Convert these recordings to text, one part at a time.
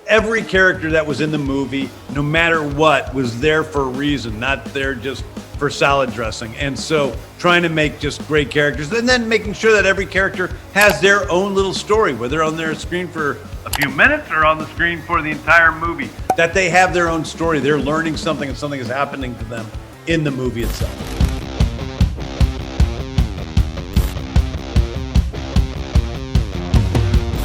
every character that was in the movie, no matter what, was there for a reason, not there just for salad dressing. And so trying to make just great characters and then making sure that every character has their own little story, whether on their screen for a few minutes or on the screen for the entire movie, that they have their own story. They're learning something and something is happening to them in the movie itself.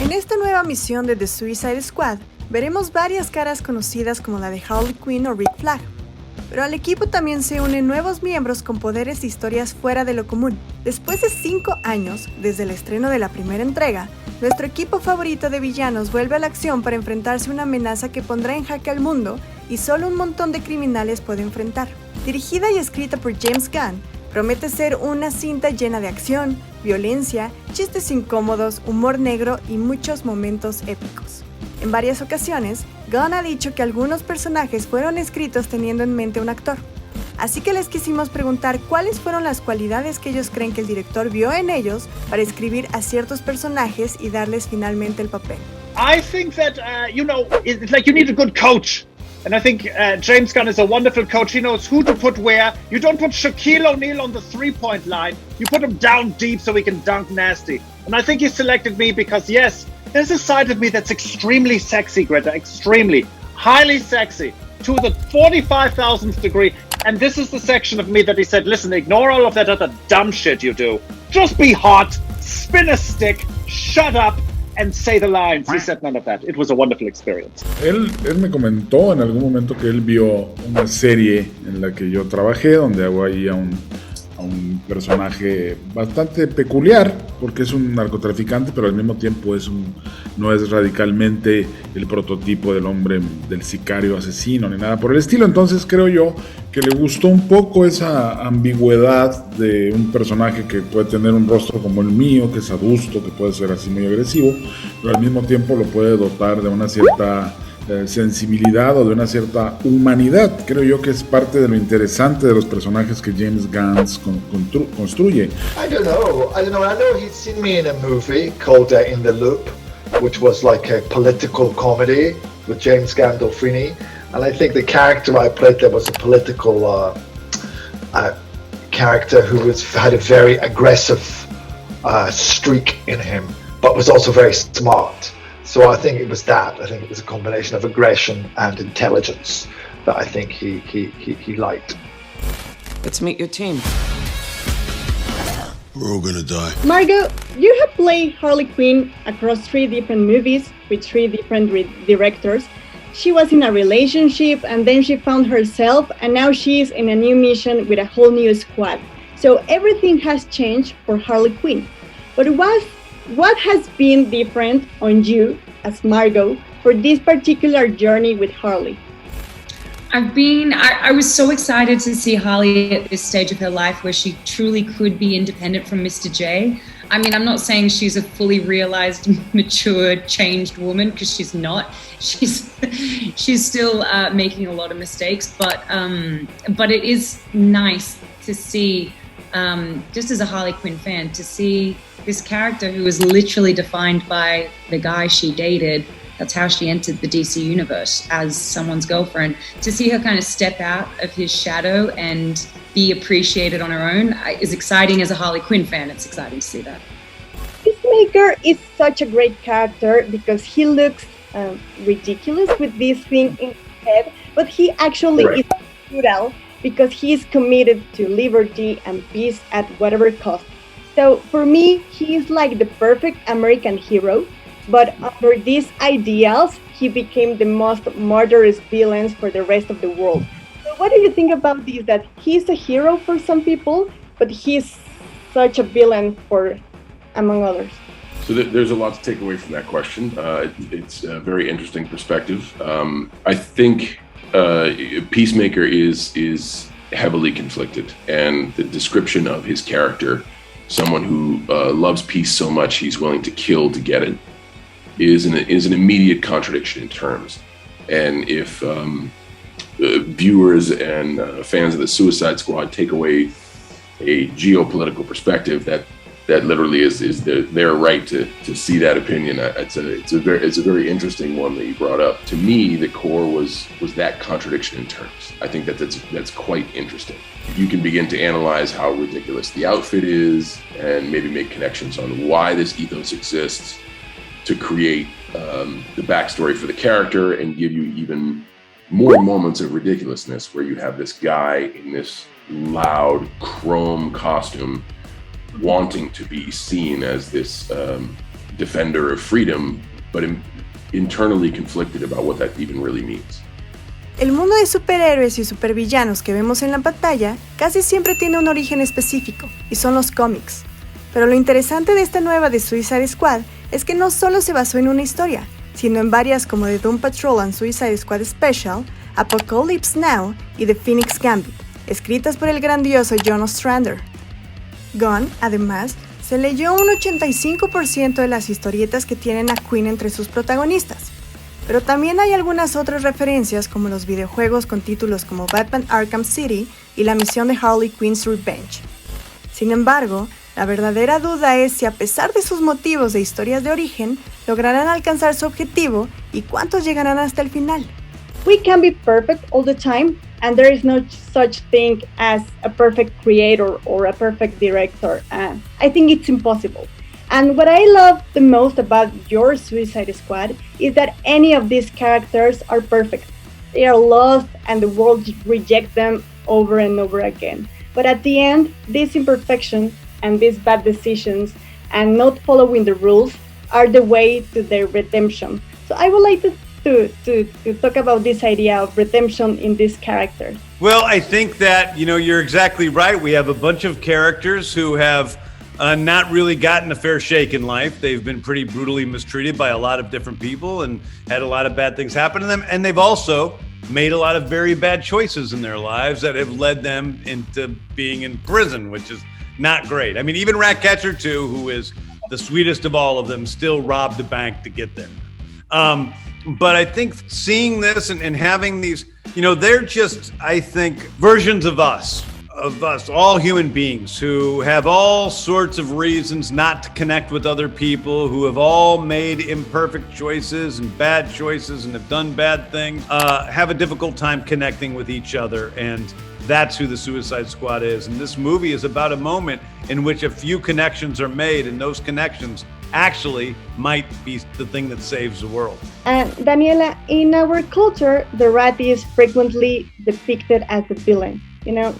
En esta nueva misión de The Suicide Squad, veremos varias caras conocidas como la de Harley Quinn o Rick Flag. Pero al equipo también se unen nuevos miembros con poderes e historias fuera de lo común. Después de 5 años, desde el estreno de la primera entrega, nuestro equipo favorito de villanos vuelve a la acción para enfrentarse a una amenaza que pondrá en jaque al mundo y solo un montón de criminales puede enfrentar. Dirigida y escrita por James Gunn, promete ser una cinta llena de acción, violencia, chistes incómodos, humor negro y muchos momentos épicos. En varias ocasiones, Gunn ha dicho que algunos personajes fueron escritos teniendo en mente un actor. Así que les quisimos preguntar cuáles fueron las cualidades que ellos creen que el director vio en ellos para escribir a ciertos personajes y darles finalmente el papel. I think that, it's like you need a good coach. And I think James Gunn is a wonderful coach. He knows who to put where. You don't put Shaquille O'Neal on the three-point line. You put him down deep so he can dunk nasty. And I think he selected me because, yes, there's a side of me that's extremely sexy, Greta. Extremely. Highly sexy. To the 45,000th degree. And this is the section of me that he said, listen, ignore all of that other dumb shit you do. Just be hot, spin a stick, shut up, and say the lines. He said none of that. It was a wonderful experience. Él me comentó en algún momento que él vio una serie en la que yo trabajé, donde hago ahí a un personaje bastante peculiar, porque es un narcotraficante, pero al mismo tiempo no es radicalmente el prototipo del hombre, del sicario asesino, ni nada por el estilo. Entonces creo yo que le gustó un poco esa ambigüedad de un personaje que puede tener un rostro como el mío, que es adusto, que puede ser así muy agresivo, pero al mismo tiempo lo puede dotar de una cierta sensibilidad o de una cierta humanidad. Creo yo que es parte de lo interesante de los personajes que James Gunn construye. I don't know. I know he's seen me in a movie called In the Loop, which was like a political comedy with James Gandolfini, and I think the character I played there was a political character who had a very aggressive streak in him, but was also very smart. So I think it was that. I think it was a combination of aggression and intelligence that I think he liked. Let's meet your team. We're all gonna die. Margot, you have played Harley Quinn across 3 different movies with 3 different directors. She was in a relationship and then she found herself, and now she's in a new mission with a whole new squad. So everything has changed for Harley Quinn. But what has been different on you as Margot for this particular journey with Harley? I was so excited to see Harley at this stage of her life where she truly could be independent from Mr. J. I mean, I'm not saying she's a fully realized, mature, changed woman, because she's not. She's still making a lot of mistakes, but it is nice to see, just as a Harley Quinn fan, to see this character who was literally defined by the guy she dated. That's how she entered the DC universe, as someone's girlfriend. To see her kind of step out of his shadow and be appreciated on her own is exciting. As a Harley Quinn fan, it's exciting to see that. Peacemaker is such a great character because he looks ridiculous with this thing in his head, but he actually is brutal because he is committed to liberty and peace at whatever cost. So for me, he is like the perfect American hero, but under these ideals, he became the most murderous villain for the rest of the world. So what do you think about this, that he's a hero for some people, but he's such a villain for, among others? So there's a lot to take away from that question. It's a very interesting perspective. I think Peacemaker is heavily conflicted, and the description of his character, someone who loves peace so much he's willing to kill to get it, is an immediate contradiction in terms. And if viewers and fans of the Suicide Squad take away a geopolitical perspective that that literally is their right to see that opinion. It's a very interesting one that you brought up. To me, the core was that contradiction in terms. I think that's quite interesting. You can begin to analyze how ridiculous the outfit is and maybe make connections on why this ethos exists to create the backstory for the character and give you even more moments of ridiculousness where you have this guy in this loud chrome costume wanting to be seen as this defender of freedom, but internally conflicted about what that even really means. El mundo de superhéroes y supervillanos que vemos en la pantalla casi siempre tiene un origen específico, y son los cómics. Pero lo interesante de esta nueva de Suicide Squad es que no solo se basó en una historia, sino en varias como The Doom Patrol and Suicide Squad Special, Apocalypse Now y The Phoenix Gambit, escritas por el grandioso John Ostrander. Gunn, además, se leyó un 85% de las historietas que tienen a Quién entre sus protagonistas. Pero también hay algunas otras referencias como los videojuegos con títulos como Batman Arkham City y la misión de Harley Quinn's Revenge. Sin embargo, la verdadera duda es si a pesar de sus motivos de historias de origen, lograrán alcanzar su objetivo y cuántos llegarán hasta el final. We can be perfect all the time, and there is no such thing as a perfect creator or a perfect director. I think it's impossible. And what I love the most about your Suicide Squad is that any of these characters are perfect. They are lost and the world rejects them over and over again. But at the end, these imperfections and these bad decisions and not following the rules are the way to their redemption. So I would like to talk about this idea of redemption in these characters. Well, I think that, you're exactly right. We have a bunch of characters who have not really gotten a fair shake in life. They've been pretty brutally mistreated by a lot of different people and had a lot of bad things happen to them. And they've also made a lot of very bad choices in their lives that have led them into being in prison, which is not great. I mean, even Ratcatcher 2, who is the sweetest of all of them, still robbed a bank to get there. But I think seeing this and having these, they're just, I think, versions of us, all human beings who have all sorts of reasons not to connect with other people, who have all made imperfect choices and bad choices and have done bad things, have a difficult time connecting with each other. And that's who the Suicide Squad is. And this movie is about a moment in which a few connections are made, and those connections actually might be the thing that saves the world. And Daniela, in our culture, the rat is frequently depicted as the villain.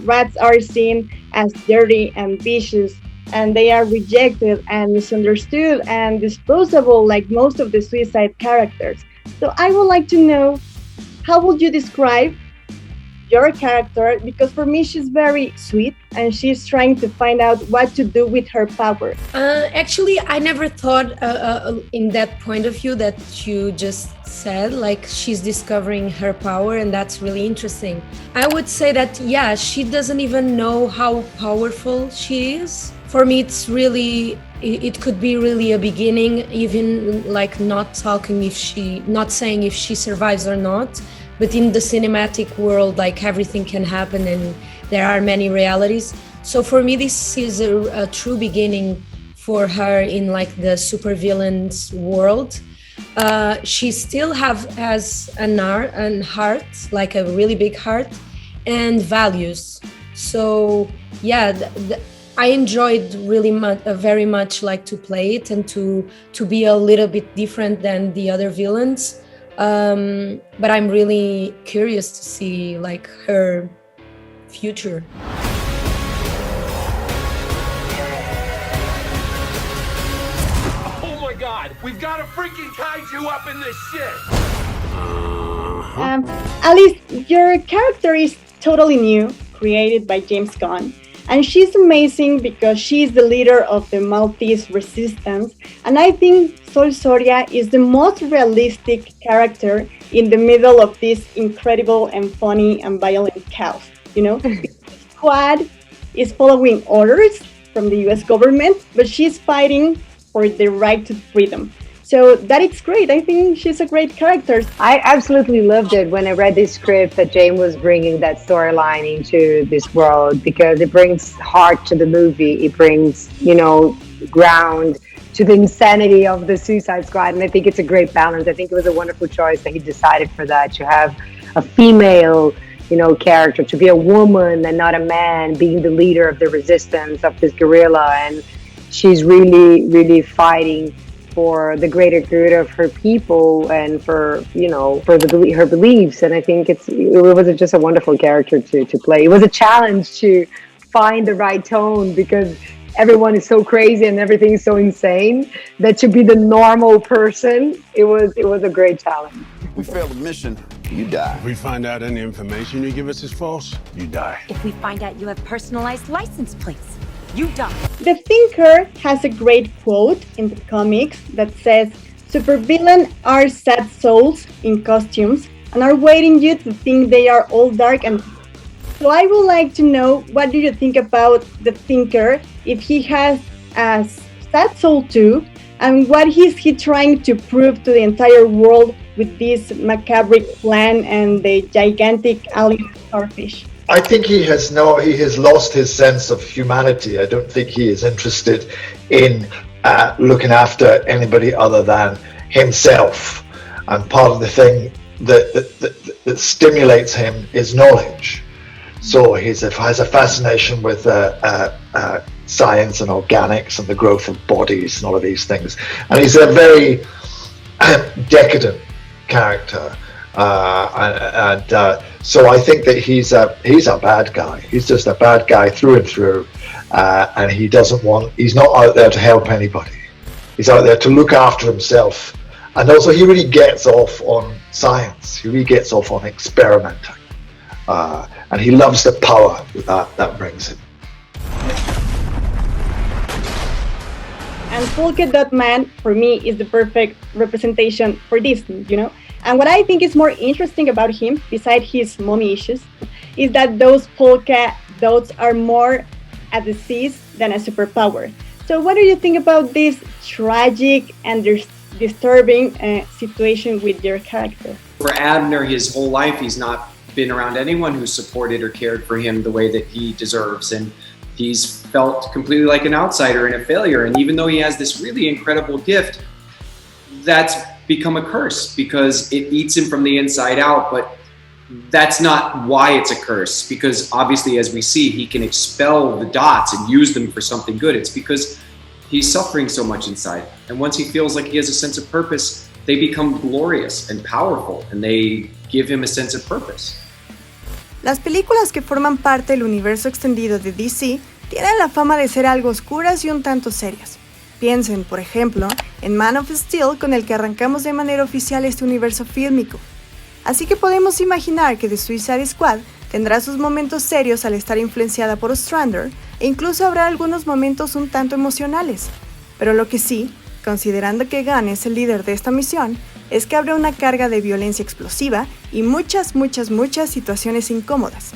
Rats are seen as dirty and vicious, and they are rejected and misunderstood and disposable like most of the suicide characters. So I would like to know, how would you describe your character? Because for me, she's very sweet and she's trying to find out what to do with her power. Actually, I never thought in that point of view that you just said, like she's discovering her power, and that's really interesting. I would say that, yeah, she doesn't even know how powerful she is. For me, it could be really a beginning, even like not saying if she survives or not. But in the cinematic world, like everything can happen and there are many realities. So for me, this is a true beginning for her in like the supervillains world. She still has an heart, like a really big heart, and values. So yeah, I enjoyed really very much like to play it and to be a little bit different than the other villains. But I'm really curious to see like her future. Oh my God, we've got a freaking kaiju up in this shit. Alice, your character is totally new, created by James Gunn. And she's amazing because she's the leader of the Maltese resistance. And I think Sol Soria is the most realistic character in the middle of this incredible and funny and violent chaos. The squad is following orders from the US government, but she's fighting for the right to freedom. So that is great. I think she's a great character. I absolutely loved it when I read this script that James was bringing that storyline into this world, because it brings heart to the movie. It brings, ground to the insanity of the Suicide Squad. And I think it's a great balance. I think it was a wonderful choice that he decided for that, to have a female, character, to be a woman and not a man, being the leader of the resistance of this guerrilla. And she's really, really fighting for the greater good of her people and for her beliefs. And I think it was just a wonderful character to play. It was a challenge to find the right tone, because everyone is so crazy and everything is so insane that to be the normal person, it was a great challenge. We fail the mission, you die. If we find out any information you give us is false, you die. If we find out you have personalized license plates, you die. The Thinker has a great quote in the comics that says, "Supervillains are sad souls in costumes and are waiting you to think they are all dark and..." So I would like to know, what do you think about the Thinker, if he has a sad soul too, and what is he trying to prove to the entire world with this macabre plan and the gigantic alien starfish? I think he has lost his sense of humanity. I don't think he is interested in looking after anybody other than himself. And part of the thing that stimulates him is knowledge. So he has a fascination with science and organics and the growth of bodies and all of these things. And he's a very decadent character. So I think that he's a bad guy. He's just a bad guy through and through, and he's not out there to help anybody. He's out there to look after himself, and also he really gets off on science. He really gets off on experimenting, and he loves the power that brings him. And Polka Dot Man, for me, is the perfect representation for this, And what I think is more interesting about him, besides his mommy issues, is that those polka dots are more a disease than a superpower. So what do you think about this tragic and disturbing situation with your character? For Abner, his whole life, he's not been around anyone who supported or cared for him the way that he deserves. And he's felt completely like an outsider and a failure. And even though he has this really incredible gift, that's become a curse because it eats him from the inside out. But that's not why it's a curse, because obviously, as we see, he can expel the dots and use them for something good. It's because he's suffering so much inside. And once he feels like he has a sense of purpose, they become glorious and powerful, and they give him a sense of purpose. Las películas que forman parte del universo extendido de DC tienen la fama de ser algo oscuras y un tanto serias. Piensen, por ejemplo, en Man of Steel, con el que arrancamos de manera oficial este universo fílmico. Así que podemos imaginar que The Suicide Squad tendrá sus momentos serios al estar influenciada por Ostrander, e incluso habrá algunos momentos un tanto emocionales. Pero lo que sí, considerando que Gunn es el líder de esta misión, es que habrá una carga de violencia explosiva y muchas situaciones incómodas.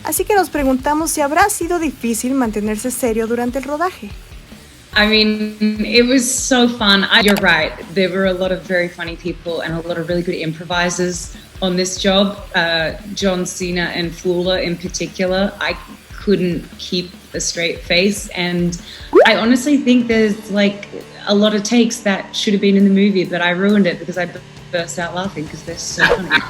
Así que nos preguntamos si habrá sido difícil mantenerse serio durante el rodaje. I mean, it was so fun. You're right. There were a lot of very funny people and a lot of really good improvisers on this job. John Cena and Fuller in particular. I couldn't keep a straight face. And I honestly think there's like a lot of takes that should have been in the movie, but I ruined it because I burst out laughing because they're so funny.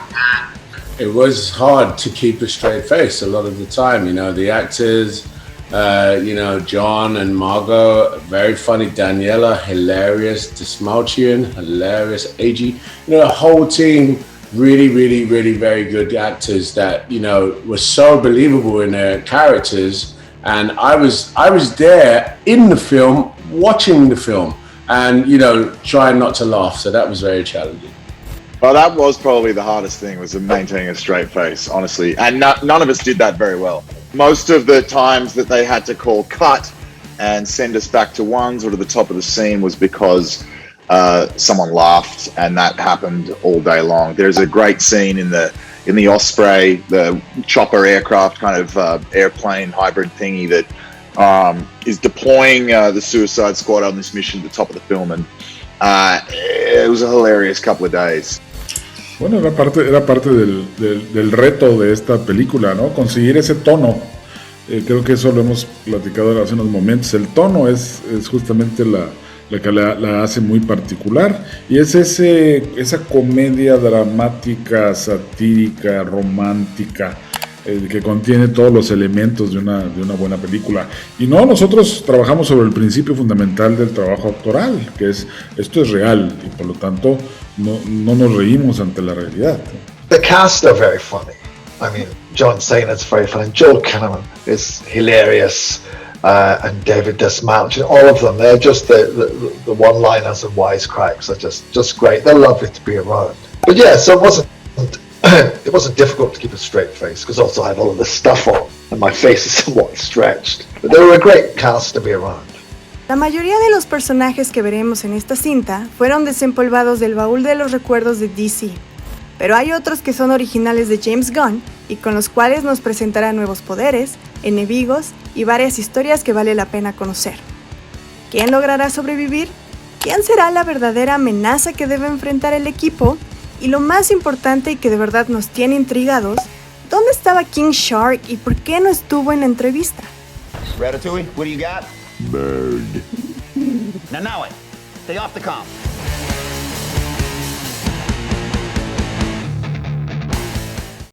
It was hard to keep a straight face a lot of the time. You know, the actors... John and Margot, very funny. Daniela, hilarious. Dismalchian, hilarious. AG, the whole team, really very good actors that, were so believable in their characters. And I was there in the film, watching the film and, trying not to laugh. So that was very challenging. Well, that was probably the hardest thing, was maintaining a straight face, honestly. And none of us did that very well. Most of the times that they had to call cut and send us back to ones or to the top of the scene was because someone laughed, and that happened all day long. There's a great scene in the Osprey, the chopper aircraft kind of airplane hybrid thingy that is deploying the Suicide Squad on this mission at the top of the film, and it was a hilarious couple of days. Bueno, era parte del reto de esta película, ¿no? Conseguir ese tono Creo que eso lo hemos platicado hace unos momentos. El tono es justamente la que la hace muy particular, y es esa comedia dramática, satírica, romántica, que contiene todos los elementos de una buena película. Y no, nosotros trabajamos sobre el principio fundamental del trabajo actoral, que es esto es real, y por lo tanto no nos reímos ante la realidad. The cast are very funny. I mean, John Cena's very funny. Joel Kinnaman is hilarious. And David Desmount, all of them, they're just the one-liners and wisecracks are just great. They're lovely to be around. But yeah, so it wasn't difficult to keep a straight face, because also I have all of this stuff on and my face is somewhat stretched. But they were a great cast to be around. La mayoría de los personajes que veremos en esta cinta fueron desempolvados del baúl de los recuerdos de DC, pero hay otros que son originales de James Gunn y con los cuales nos presentará nuevos poderes, enemigos y varias historias que vale la pena conocer. ¿Quién logrará sobrevivir? ¿Quién será la verdadera amenaza que debe enfrentar el equipo? Y lo más importante y que de verdad nos tiene intrigados, ¿dónde estaba King Shark y por qué no estuvo en la entrevista? Ratatouille, what do you got? Bird. Now it. Stay off the comp.